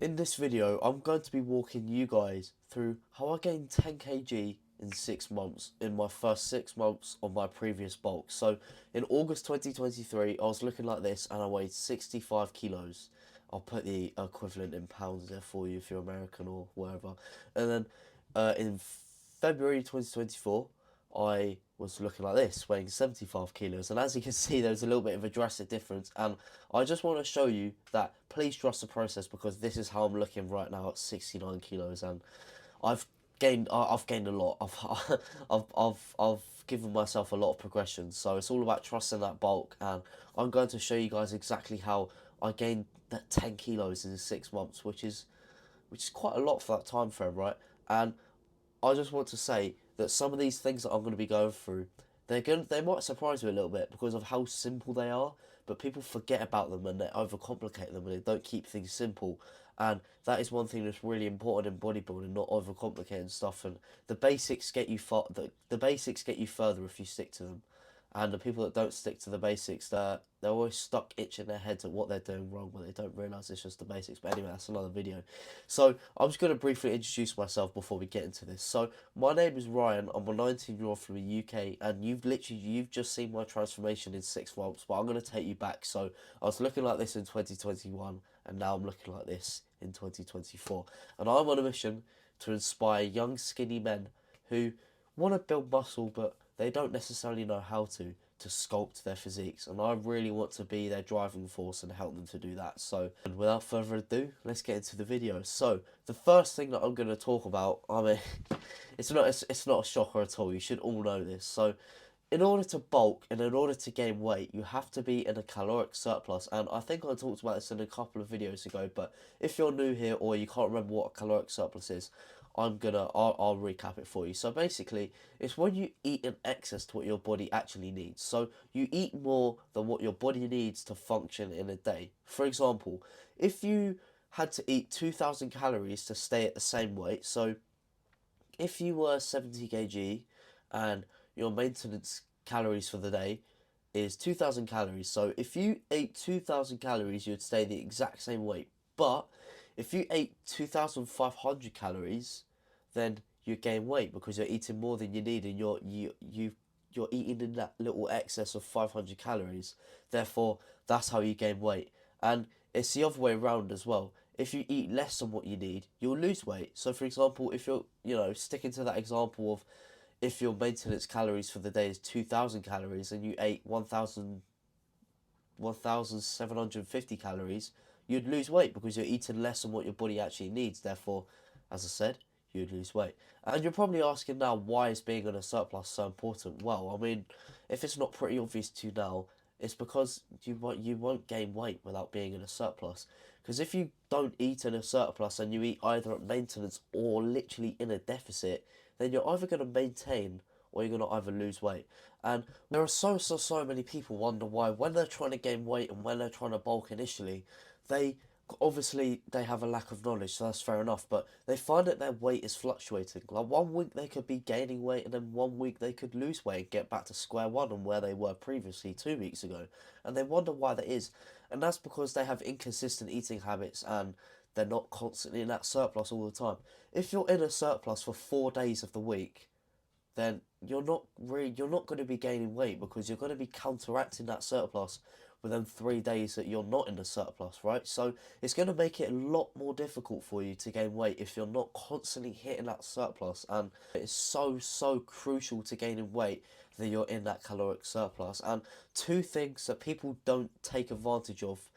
In this video, I'm going to be walking you guys through how I gained 10 kg in 6 months, in my first 6 months of my previous bulk. So in August 2023, I was looking like this and I weighed 65 kilos. I'll put the equivalent in pounds there for you if you're American or wherever. And then in February 2024, I was looking like this, weighing 75 kilos. And as you can see, there's a little bit of a drastic difference. And I just want to show you that please trust the process, because this is how I'm looking right now at 69 kilos. And I've I've gained a lot. I've given myself a lot of progression. So it's all about trusting that bulk. And I'm going to show you guys exactly how I gained that 10 kilos in 6 months, which is quite a lot for that time frame, right? And I just want to say that some of these things that I'm going to be going through, they might surprise you a little bit because of how simple they are, but people forget about them and they overcomplicate them and they don't keep things simple. And that is one thing that's really important in bodybuilding, not overcomplicating stuff. And the basics get you further if you stick to them. And the people that don't stick to the basics, they're always stuck itching their heads at what they're doing wrong, but they don't realise it's just the basics. But anyway, that's another video. So I'm just going to briefly introduce myself before we get into this. So my name is Ryan. I'm a 19-year-old from the UK, and you've just seen my transformation in 6 months. But I'm going to take you back. So I was looking like this in 2021, and now I'm looking like this in 2024. And I'm on a mission to inspire young, skinny men who want to build muscle, but they don't necessarily know how to sculpt their physiques, and I really want to be their driving force and help them to do that. So, and without further ado, let's get into the video. So, the first thing that I'm going to talk about, I mean, it's not a shocker at all. You should all know this. So, in order to bulk and in order to gain weight, you have to be in a caloric surplus. And I think I talked about this in a couple of videos ago, but if you're new here or you can't remember what a caloric surplus is, I'll recap it for you. So basically, it's when you eat in excess to what your body actually needs. So you eat more than what your body needs to function in a day. For example, if you had to eat 2,000 calories to stay at the same weight, so if you were 70 kg and your maintenance calories for the day is 2,000 calories. So if you ate 2,000 calories, you'd stay the exact same weight. But if you ate 2,500 calories, then you gain weight because you're eating more than you need, and you're eating in that little excess of 500 calories. Therefore, that's how you gain weight. And it's the other way around as well. If you eat less than what you need, you'll lose weight. So, for example, if you're, sticking to that example of if your maintenance calories for the day is 2,000 calories and you ate 1,750 calories, you'd lose weight because you're eating less than what your body actually needs. Therefore, as I said, you'd lose weight. And you're probably asking now, why is being in a surplus so important? Well, I mean, if it's not pretty obvious to you now, it's because you won't gain weight without being in a surplus. Because if you don't eat in a surplus and you eat either at maintenance or literally in a deficit, then you're either going to maintain or you're going to either lose weight. And there are so many people wonder why, when they're trying to gain weight and when they're trying to bulk initially, they obviously they have a lack of knowledge, so that's fair enough, but they find that their weight is fluctuating. Like 1 week they could be gaining weight, and then 1 week they could lose weight and get back to square one on where they were previously 2 weeks ago. And they wonder why that is. And that's because they have inconsistent eating habits and they're not constantly in that surplus all the time. If you're in a surplus for 4 days of the week, then you're not going to be gaining weight, because you're going to be counteracting that surplus within 3 days that you're not in the surplus, right? So it's going to make it a lot more difficult for you to gain weight if you're not constantly hitting that surplus. And it's so crucial to gaining weight that you're in that caloric surplus. And two things that people don't take advantage of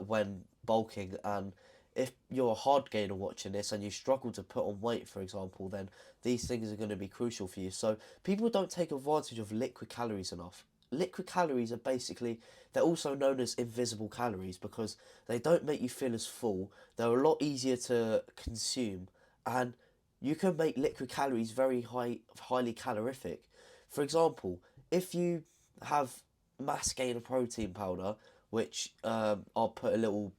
when bulking, and if you're a hard gainer watching this and you struggle to put on weight, for example, then these things are going to be crucial for you. So people don't take advantage of liquid calories enough. Liquid calories are basically, they're also known as invisible calories because they don't make you feel as full. They're a lot easier to consume, and you can make liquid calories highly calorific. For example, if you have mass gainer protein powder, which I'll put a little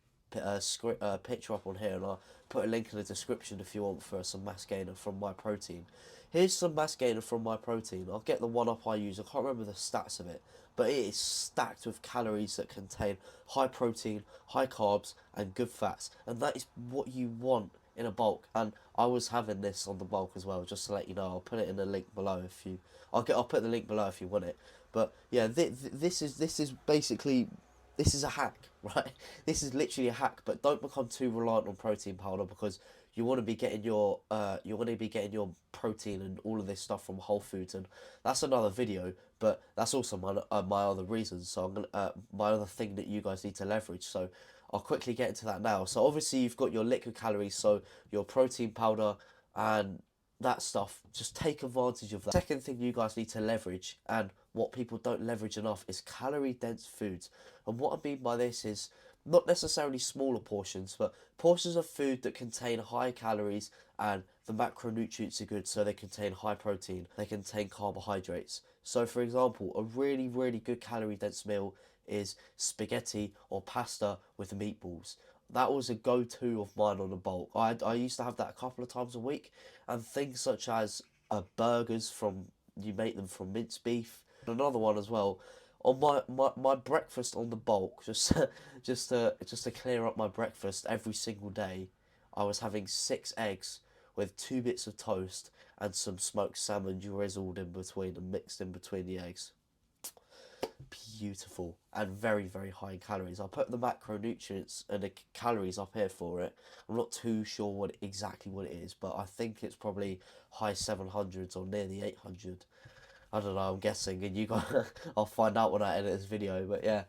picture up on here, and I'll put a link in the description if you want for some mass gainer from My Protein. Here's some mass gainer from My Protein. I'll get the one up I use. I can't remember the stats of it, but it is stacked with calories that contain high protein, high carbs, and good fats, and that is what you want in a bulk. And I was having this on the bulk as well, just to let you know. I'll put it in the link below if you. I'll put the link below if you want it. But yeah, this is basically, this is a hack, right? This is literally a hack. But don't become too reliant on protein powder, because you want to be getting your protein and all of this stuff from Whole Foods, and that's another video. But that's also my other reasons. So I'm gonna my other thing that you guys need to leverage. So I'll quickly get into that now. So obviously you've got your liquid calories, so your protein powder and that stuff. Just take advantage of that. Second thing you guys need to leverage, and what people don't leverage enough, is calorie dense foods. And what I mean by this is not necessarily smaller portions, but portions of food that contain high calories and the macronutrients are good, so they contain high protein, they contain carbohydrates. So for example, a really, really good calorie dense meal is spaghetti or pasta with meatballs. That was a go-to of mine on the bulk. I used to have that a couple of times a week, and things such as burgers from, you make them from minced beef. Another one as well, on my breakfast on the bulk, just to clear up my breakfast every single day, I was having 6 eggs with 2 bits of toast and some smoked salmon drizzled in between and mixed in between the eggs. Beautiful, and very, very high in calories. I'll put the macronutrients and the calories up here for it. I'm not too sure exactly what it is, but I think it's probably high 700s or near the 800. I don't know, I'm guessing, and you guys, I'll find out when I edit this video. But yeah,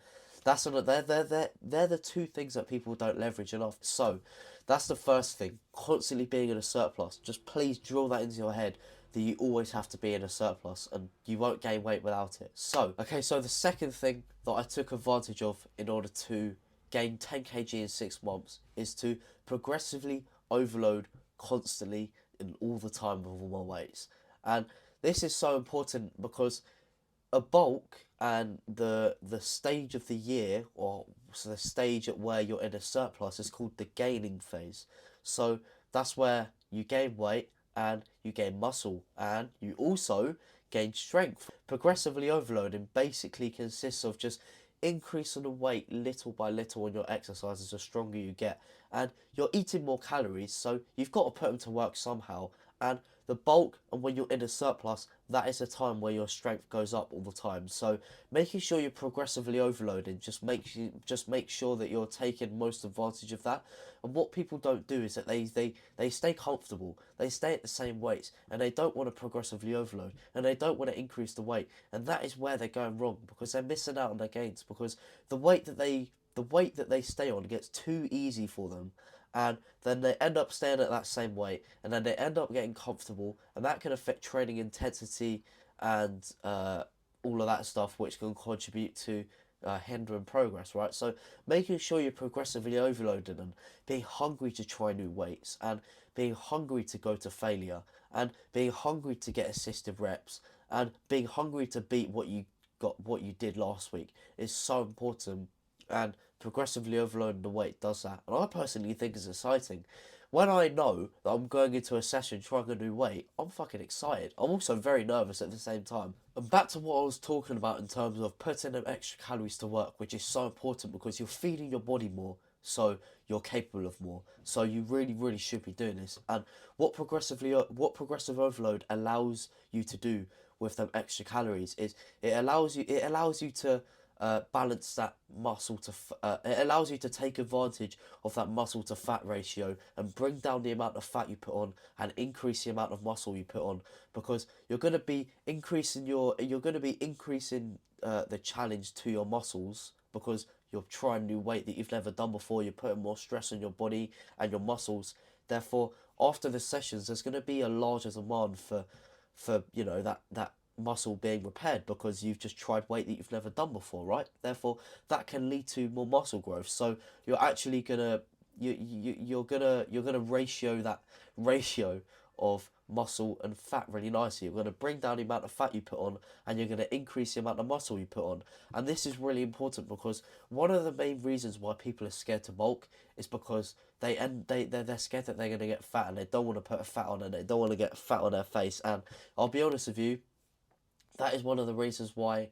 that's one of, they're the two things that people don't leverage enough. So that's the first thing, constantly being in a surplus. Just please drill that into your head, that you always have to be in a surplus, and you won't gain weight without it. So, okay, so the second thing that I took advantage of in order to gain 10 kg in 6 months is to progressively overload constantly and all the time with all my weights. And this is so important because a bulk and the stage of the year, or so the stage at where you're in a surplus, is called the gaining phase. So that's where you gain weight and you gain muscle, and you also gain strength. Progressively overloading basically consists of just increasing the weight little by little on your exercises the stronger you get, and you're eating more calories, so you've got to put them to work somehow. And the bulk, and when you're in a surplus, that is a time where your strength goes up all the time. So making sure you're progressively overloading just make sure that you're taking most advantage of that. And what people don't do is that they stay comfortable, they stay at the same weights, and they don't want to progressively overload, and they don't want to increase the weight. And that is where they're going wrong, because they're missing out on their gains, because the weight that they stay on gets too easy for them, and then they end up staying at that same weight, and then they end up getting comfortable, and that can affect training intensity and all of that stuff, which can contribute to hindering progress, right? So making sure you're progressively overloading and being hungry to try new weights, and being hungry to go to failure, and being hungry to get assisted reps, and being hungry to beat what you did last week is so important. And progressively overloading the weight does that, and I personally think it's exciting. When I know that I'm going into a session trying a new weight, I'm fucking excited. I'm also very nervous at the same time. And back to what I was talking about in terms of putting them extra calories to work, which is so important because you're feeding your body more, so you're capable of more. So you really, really should be doing this. And what progressive overload allows you to do with them extra calories is it allows you to balance that muscle to it allows you to take advantage of that muscle to fat ratio and bring down the amount of fat you put on and increase the amount of muscle you put on, because you're going to be increasing the challenge to your muscles, because you're trying new weight that you've never done before. You're putting more stress on your body and your muscles. Therefore, after the sessions, there's going to be a larger demand for that muscle being repaired, because you've just tried weight that you've never done before, right? Therefore, that can lead to more muscle growth. So you're actually gonna you're gonna ratio of muscle and fat really nicely. You're going to bring down the amount of fat you put on, and you're going to increase the amount of muscle you put on. And this is really important because one of the main reasons why people are scared to bulk is because they're scared that they're going to get fat, and they don't want to put a fat on, and they don't want to get fat on their face. And I'll be honest with you, that is one of the reasons why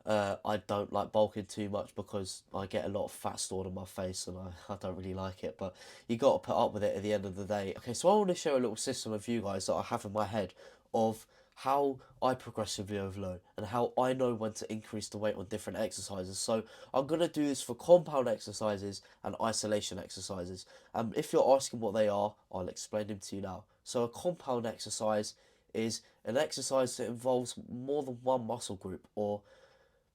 I don't like bulking too much, because I get a lot of fat stored on my face, and I don't really like it. But you got to put up with it at the end of the day. Okay, so I want to share a little system with you guys that I have in my head of how I progressively overload and how I know when to increase the weight on different exercises. So I'm going to do this for compound exercises and isolation exercises. If you're asking what they are, I'll explain them to you now. So a compound exercise is an exercise that involves more than one muscle group, or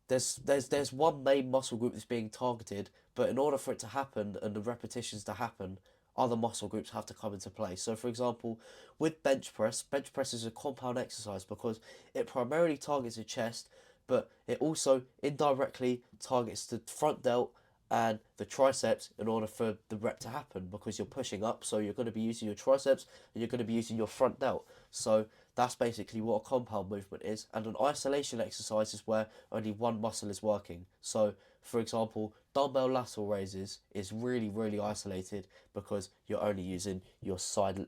there's one main muscle group that's being targeted, but in order for it to happen and the repetitions to happen, other muscle groups have to come into play. So for example, with bench press is a compound exercise because it primarily targets the chest, but it also indirectly targets the front delt and the triceps in order for the rep to happen, because you're pushing up, so you're going to be using your triceps and you're going to be using your front delt. So that's basically what a compound movement is. And an isolation exercise is where only one muscle is working. So for example, dumbbell lateral raises is really isolated because you're only using your side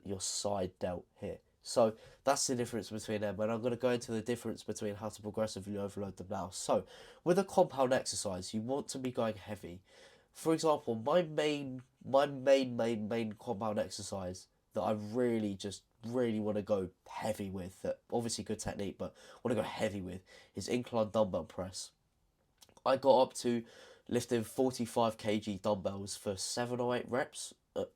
delt here. So that's the difference between them, and I'm going to go into the difference between how to progressively overload them now. So with a compound exercise, you want to be going heavy. For example, my main compound exercise that I really want to go heavy with, that obviously good technique, but want to go heavy with, is incline dumbbell press. I got up to lifting 45 kg dumbbells for 7 or 8 reps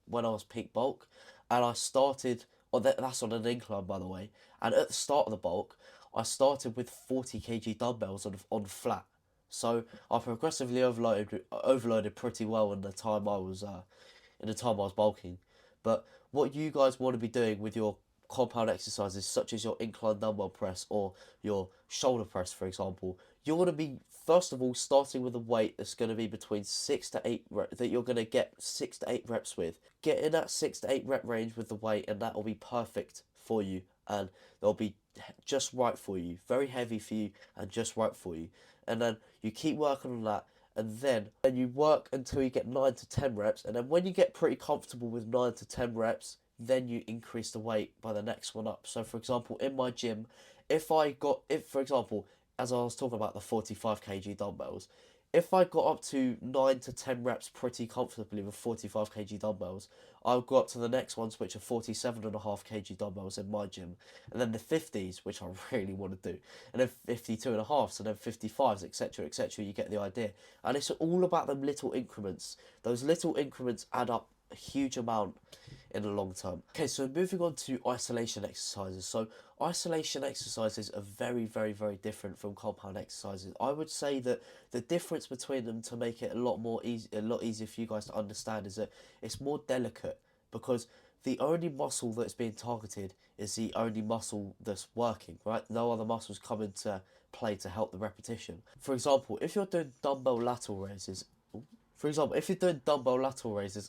when I was peak bulk, and I started. Oh, that's on an incline, by the way. And at the start of the bulk, I started with 40 kg dumbbells on flat. So I progressively overloaded pretty well in the time I was bulking. But what you guys want to be doing with your compound exercises, such as your incline dumbbell press or your shoulder press, for example, you want to be first of all starting with a weight that's going to be between 6 to 8 that you're going to get 6 to 8 reps with. Get in that 6 to 8 rep range with the weight, and that will be perfect for you, and they'll be just right for you, very heavy for you and just right for you. And then you keep working on that, and then you work until you get 9 to 10 reps, and then when you get pretty comfortable with 9 to 10 reps, then you increase the weight by the next one up. So for example, in my gym, if for example, as I was talking about the 45 kg dumbbells, if I got up to 9 to 10 reps pretty comfortably with 45 kg dumbbells, I'll go up to the next ones, which are 47.5 kg dumbbells in my gym, and then the 50s, which I really want to do, and then 52.5s, and then 55s, etc., etc. You get the idea. And it's all about them little increments. Those little increments add up a huge amount in the long term. Okay, so moving on to isolation exercises. So isolation exercises are very different from compound exercises. I would say that the difference between them, to make it a lot easier for you guys to understand, is that it's more delicate, because the only muscle that's being targeted is the only muscle that's working, right? No other muscles come into play to help the repetition. For example, if you're doing dumbbell lateral raises,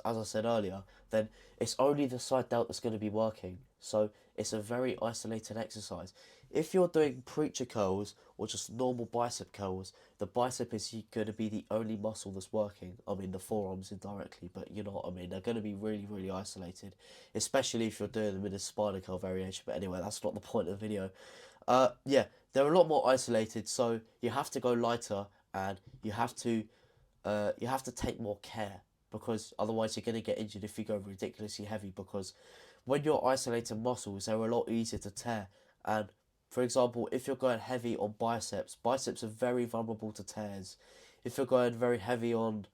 as I said earlier, then it's only the side delt that's going to be working. So it's a very isolated exercise. If you're doing preacher curls or just normal bicep curls, the bicep is going to be the only muscle that's working. I mean, the forearms indirectly, but you know what I mean. They're going to be really isolated, especially if you're doing them in a spider curl variation. But anyway, that's not the point of the video. Yeah, they're a lot more isolated, so you have to go lighter, and you have to take more care, because otherwise you're going to get injured if you go ridiculously heavy, because when you're isolating muscles, they're a lot easier to tear. And for example, if you're going heavy on biceps are very vulnerable to tears. If you're going very heavy on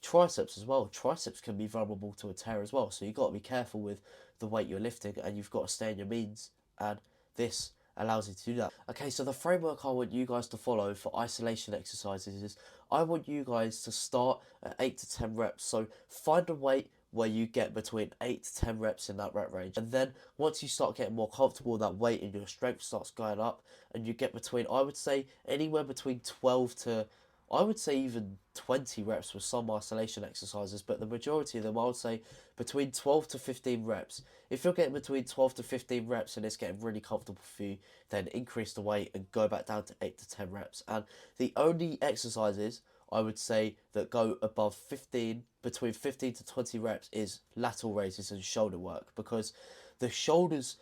triceps as well, triceps can be vulnerable to a tear as well. So you've got to be careful with the weight you're lifting, and you've got to stay in your means, and this allows you to do that. Okay, so the framework I want you guys to follow for isolation exercises is, I want you guys to start at 8 to 10 reps. So find a weight where you get between 8 to 10 reps in that rep range. And then once you start getting more comfortable with that weight and your strength starts going up, and you get between, I would say, anywhere between 12 to, I would say even 20 reps with some isolation exercises, but the majority of them I would say between 12 to 15 reps. If you're getting between 12 to 15 reps and it's getting really comfortable for you, then increase the weight and go back down to 8 to 10 reps. And the only exercises I would say that go above 15, between 15 to 20 reps is lateral raises and shoulder work, because the shoulders,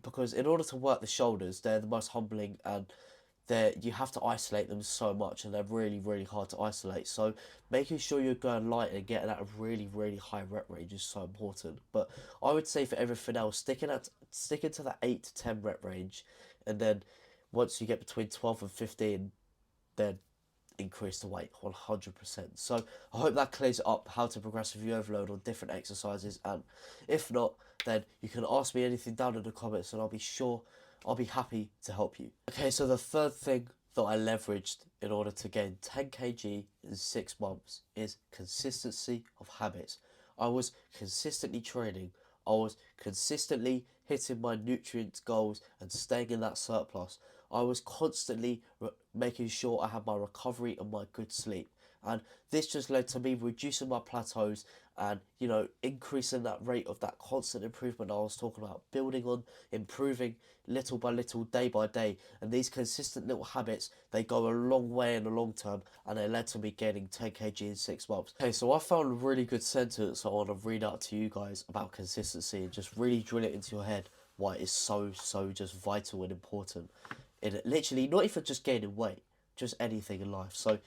because in order to work the shoulders, they're the most humbling, and you have to isolate them so much, and they're really, really hard to isolate. So making sure you're going light and getting at a really, really high rep range is so important. But I would say for everything else, sticking to that 8 to 10 rep range, and then once you get between 12 and 15, then increase the weight 100%. So I hope that clears it up how to progressively overload on different exercises, and if not, then you can ask me anything down in the comments and I'll be happy to help you. Okay, so the third thing that I leveraged in order to gain 10 kg in 6 months is consistency of habits. I was consistently training, I was consistently hitting my nutrient goals and staying in that surplus. I was constantly making sure I had my recovery and my good sleep. And this just led to me reducing my plateaus and, increasing that rate of that constant improvement I was talking about, building on, improving little by little, day by day. And these consistent little habits, they go a long way in the long term, and they led to me gaining 10 kg in 6 months. Okay, so I found a really good sentence I want to read out to you guys about consistency and just really drill it into your head why it is so just vital and important. In literally, not even just gaining weight, just anything in life. So,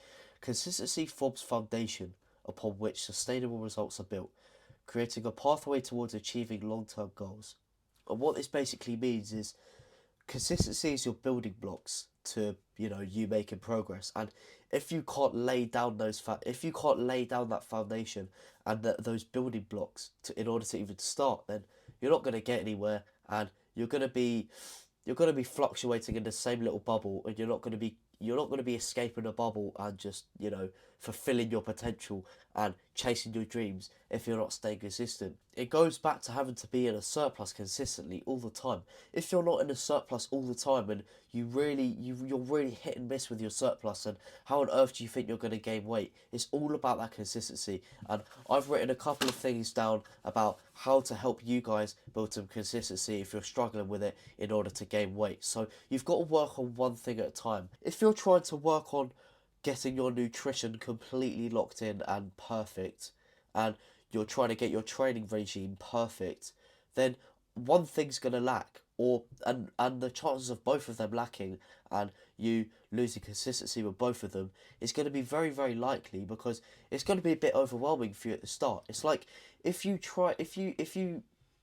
consistency forms foundation upon which sustainable results are built, creating a pathway towards achieving long-term goals. And what this basically means is consistency is your building blocks to you making progress. And if you can't lay down if you can't lay down that foundation and those building blocks in order to even start, then you're not going to get anywhere, and you're going to be fluctuating in the same little bubble, and you're not going to be escaping a bubble and just fulfilling your potential and chasing your dreams if you're not staying consistent. It goes back to having to be in a surplus consistently all the time. If you're not in a surplus all the time, and you're really hit and miss with your surplus, and how on earth do you think you're going to gain weight? It's all about that consistency. And I've written a couple of things down about how to help you guys build some consistency if you're struggling with it in order to gain weight. So you've got to work on one thing at a time. If you're trying to work on getting your nutrition completely locked in and perfect, and you're trying to get your training regime perfect, then one thing's going to lack, and the chances of both of them lacking and you losing consistency with both of them is going to be very, very likely, because it's going to be a bit overwhelming for you at the start. It's like if you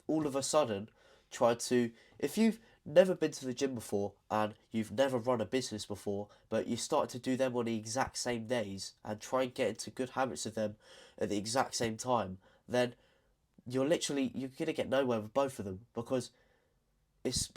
all of a sudden try to, if you've never been to the gym before and you've never run a business before, but you start to do them on the exact same days and try and get into good habits of them at the exact same time, then you're gonna get nowhere with both of them, because as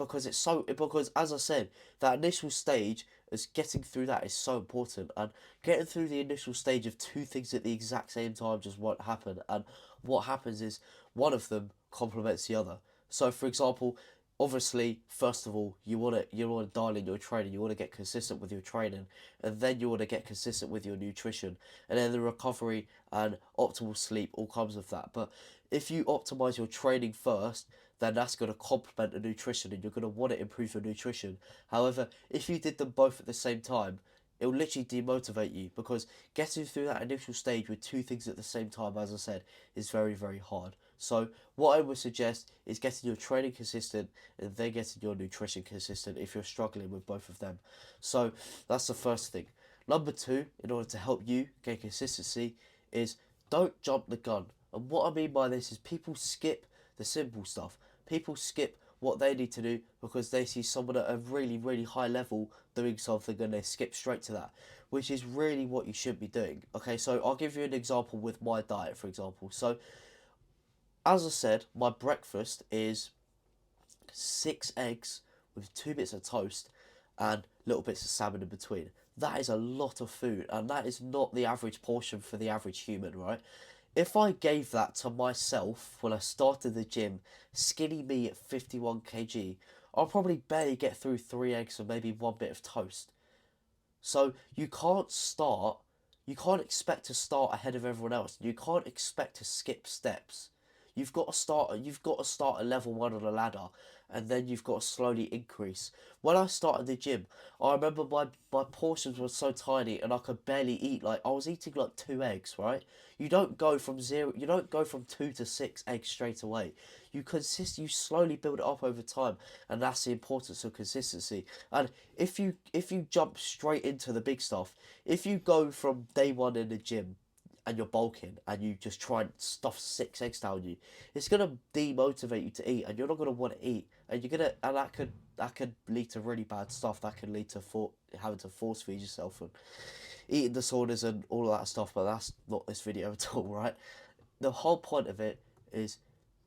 I said, that initial stage is getting through that is so important, and getting through the initial stage of two things at the exact same time just won't happen. And what happens is one of them complements the other. So for example, obviously, first of all, you want to dial in your training, you want to get consistent with your training, and then you want to get consistent with your nutrition, and then the recovery and optimal sleep all comes with that. But if you optimize your training first, then that's going to complement the nutrition, and you're going to want to improve your nutrition. However, if you did them both at the same time, it will literally demotivate you, because getting through that initial stage with two things at the same time, as I said, is very, very hard. So what I would suggest is getting your training consistent and then getting your nutrition consistent if you're struggling with both of them. So that's the first thing. Number two, in order to help you get consistency, is don't jump the gun. And what I mean by this is people skip the simple stuff. People skip what they need to do because they see someone at a really, really high level doing something, and they skip straight to that, which is really what you should be doing. Okay, so I'll give you an example with my diet, for example. So, as I said, my breakfast is 6 eggs with 2 bits of toast and little bits of salmon in between. That is a lot of food, and that is not the average portion for the average human, right? If I gave that to myself when I started the gym, skinny me at 51 kg, I'll probably barely get through 3 eggs and maybe 1 bit of toast. So you can't expect to start ahead of everyone else. You can't expect to skip steps. You've got to start at level one on the ladder, and then you've got to slowly increase. When I started the gym, I remember my portions were so tiny and I could barely eat. Like, I was eating like 2 eggs, right? You don't go from 2 to 6 eggs straight away. You slowly build it up over time, and that's the importance of consistency. And if you jump straight into the big stuff, if you go from day one in the gym and you're bulking and you just try and stuff 6 eggs down you, it's gonna demotivate you to eat, and you're not gonna want to eat, and that could lead to really bad stuff. That could lead to having to force feed yourself and eating disorders and all of that stuff. But that's not this video at all, right? The whole point of it is,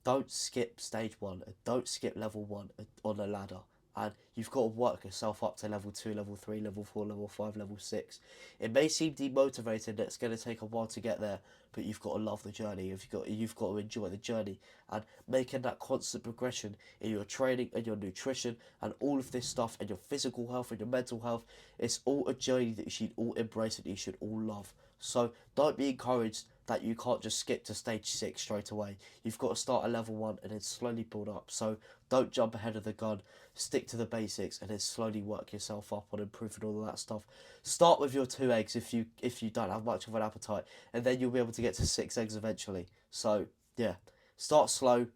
don't skip stage one and don't skip level one on the ladder. And you've got to work yourself up to level 2, level 3, level 4, level 5, level 6. It may seem demotivating, it's going to take a while to get there, but you've got to love the journey. You've got to enjoy the journey, and making that constant progression in your training and your nutrition and all of this stuff, and your physical health and your mental health. It's all a journey that you should all embrace and you should all love. So don't be encouraged that you can't just skip to stage 6 straight away. You've got to start at level 1 and then slowly build up. So don't jump ahead of the gun. Stick to the basics and then slowly work yourself up on improving all of that stuff. Start with your 2 eggs if you don't have much of an appetite, and then you'll be able to get to 6 eggs eventually. So yeah, start slow,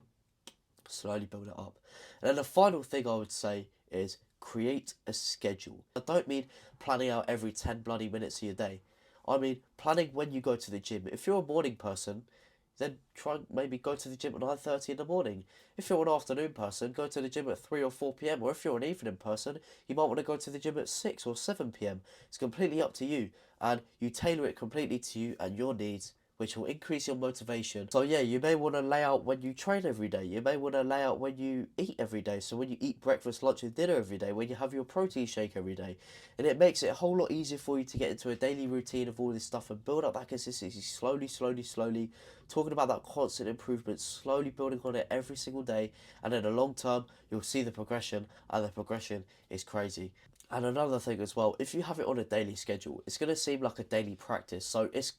slowly build it up. And then the final thing I would say is create a schedule. I don't mean planning out every 10 bloody minutes of your day. I mean planning when you go to the gym. If you're a morning person, then try and maybe go to the gym at 9:30 in the morning. If you're an afternoon person, go to the gym at 3 or 4 p.m. Or if you're an evening person, you might want to go to the gym at 6 or 7 p.m. It's completely up to you, and you tailor it completely to you and your needs, which will increase your motivation. So yeah, you may want to lay out when you train every day. You may want to lay out when you eat every day. So when you eat breakfast, lunch and dinner every day, when you have your protein shake every day. And it makes it a whole lot easier for you to get into a daily routine of all this stuff and build up that consistency slowly, slowly, slowly. Talking about that constant improvement, slowly building on it every single day. And in the long term, you'll see the progression, and the progression is crazy. And another thing as well, if you have it on a daily schedule, it's going to seem like a daily practice. So it's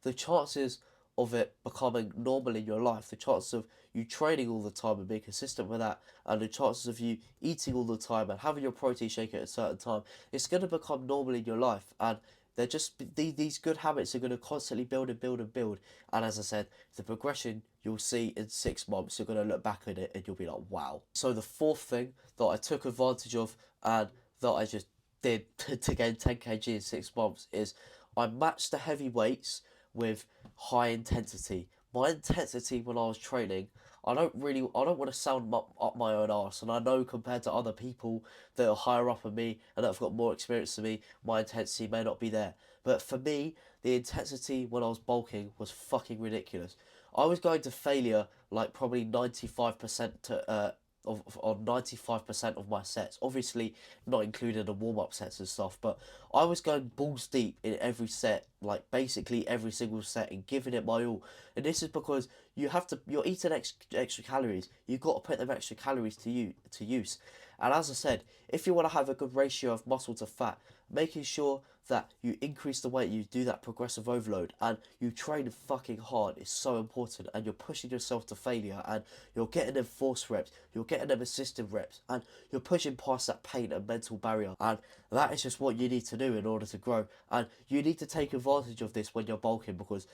the chances of it becoming normal in your life, the chances of you training all the time and being consistent with that, and the chances of you eating all the time and having your protein shake at a certain time, it's going to become normal in your life. And they're just these good habits are going to constantly build and build and build. And as I said, the progression you'll see in 6 months, you're going to look back at it and you'll be like, wow. So the fourth thing that I took advantage of and that I just did to gain 10 kg in 6 months is I matched the heavy weights with high intensity. My intensity when I was training, I don't want to sound up my own arse, and I know compared to other people that are higher up than me and that have got more experience than me, my intensity may not be there. But for me, the intensity when I was bulking was fucking ridiculous. I was going to failure like probably 95% on 95% of my sets. Obviously, not including the warm up sets and stuff, but I was going balls deep in every set, like basically every single set, and giving it my all. And this is because you're eating extra calories. You've got to put them extra calories to use. And as I said, if you want to have a good ratio of muscle to fat, making sure that you increase the weight, you do that progressive overload, and you train fucking hard is so important. And you're pushing yourself to failure, and you're getting them force reps, you're getting them assisted reps, and you're pushing past that pain and mental barrier. And that is just what you need to do in order to grow. And you need to take advantage of this when you're bulking, because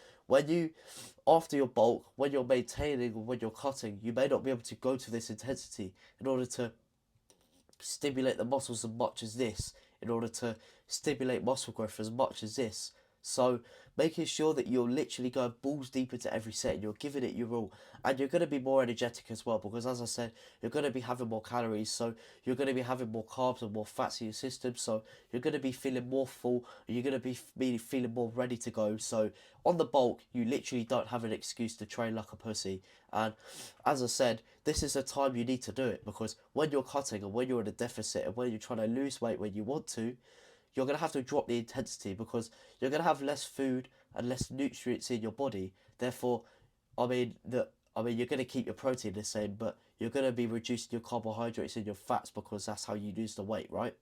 after your bulk, when you're maintaining or when you're cutting, you may not be able to go to this intensity in order to stimulate the muscles as much as this, in order to stimulate muscle growth as much as this. So making sure that you're literally going balls deep into every set and you're giving it your all, and you're going to be more energetic as well, because as I said, you're going to be having more calories, so you're going to be having more carbs and more fats in your system, so you're going to be feeling more full, you're going to be feeling more ready to go. So on the bulk, you literally don't have an excuse to train like a pussy. And as I said, this is the time you need to do it, because when you're cutting and when you're in a deficit and when you're trying to lose weight when you want to, you're going to have to drop the intensity, because you're going to have less food and less nutrients in your body. Therefore, you're going to keep your protein the same, but you're going to be reducing your carbohydrates and your fats, because that's how you lose the weight, right?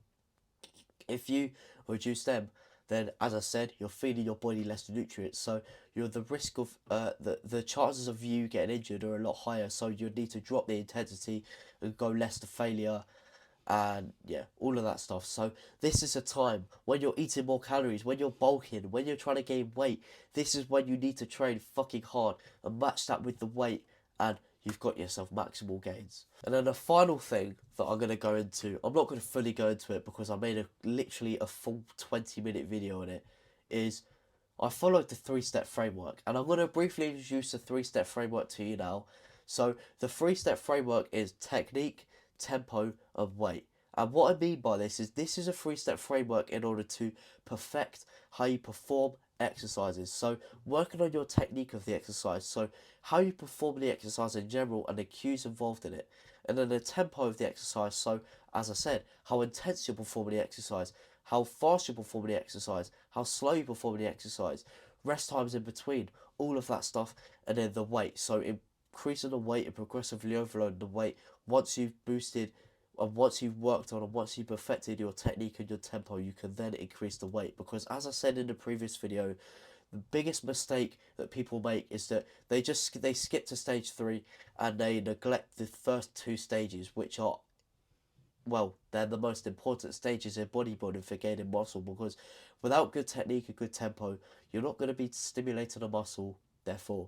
If you reduce them, then as I said, you're feeding your body less nutrients, so you're the risk of the chances of you getting injured are a lot higher. So you need to drop the intensity and go less to failure, and yeah, all of that stuff. So this is a time when you're eating more calories, when you're bulking, when you're trying to gain weight. This is when you need to train fucking hard and match that with the weight, and you've got yourself maximal gains. And then the final thing that I'm going to go into, I'm not going to fully go into it because I made literally a full 20-minute video on it, is I followed the 3-step framework, and I'm going to briefly introduce the 3-step framework to you now. So the 3-step framework is technique, tempo, and weight. And what I mean by this is a 3-step framework in order to perfect how you perform exercises. So working on your technique of the exercise, so how you perform the exercise in general and the cues involved in it. And then the tempo of the exercise, so as I said, how intense you're performing the exercise, how fast you're performing the exercise, how slow you're performing the exercise, rest times in between, all of that stuff. And then the weight, so increasing the weight and progressively overloading the weight once you've boosted and once you've worked on and once you've perfected your technique and your tempo, you can then increase the weight. Because as I said in the previous video, the biggest mistake that people make is that they skip to stage 3 and they neglect the first 2 stages, which are, well, they're the most important stages in bodybuilding for gaining muscle. Because without good technique and good tempo, you're not going to be stimulating a muscle, therefore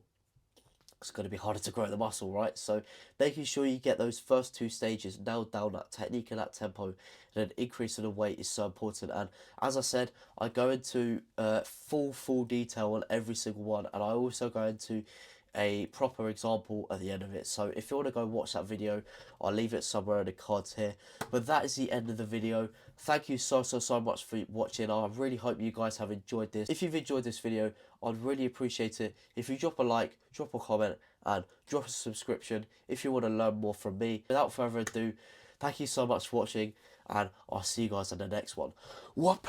it's going to be harder to grow the muscle, right? So making sure you get those first 2 stages nailed down, that technique and that tempo, and then increasing the weight is so important. And as I said, I go into full detail on every single one, and I also go into a proper example at the end of it. So if you want to go watch that video, I'll leave it somewhere in the cards here. But that is the end of the video. Thank you so much for watching. I really hope you guys have enjoyed this. If you've enjoyed this video, I'd really appreciate it if you drop a like, drop a comment, and drop a subscription if you want to learn more from me. Without further ado, thank you so much for watching, and I'll see you guys in the next one. Whoop!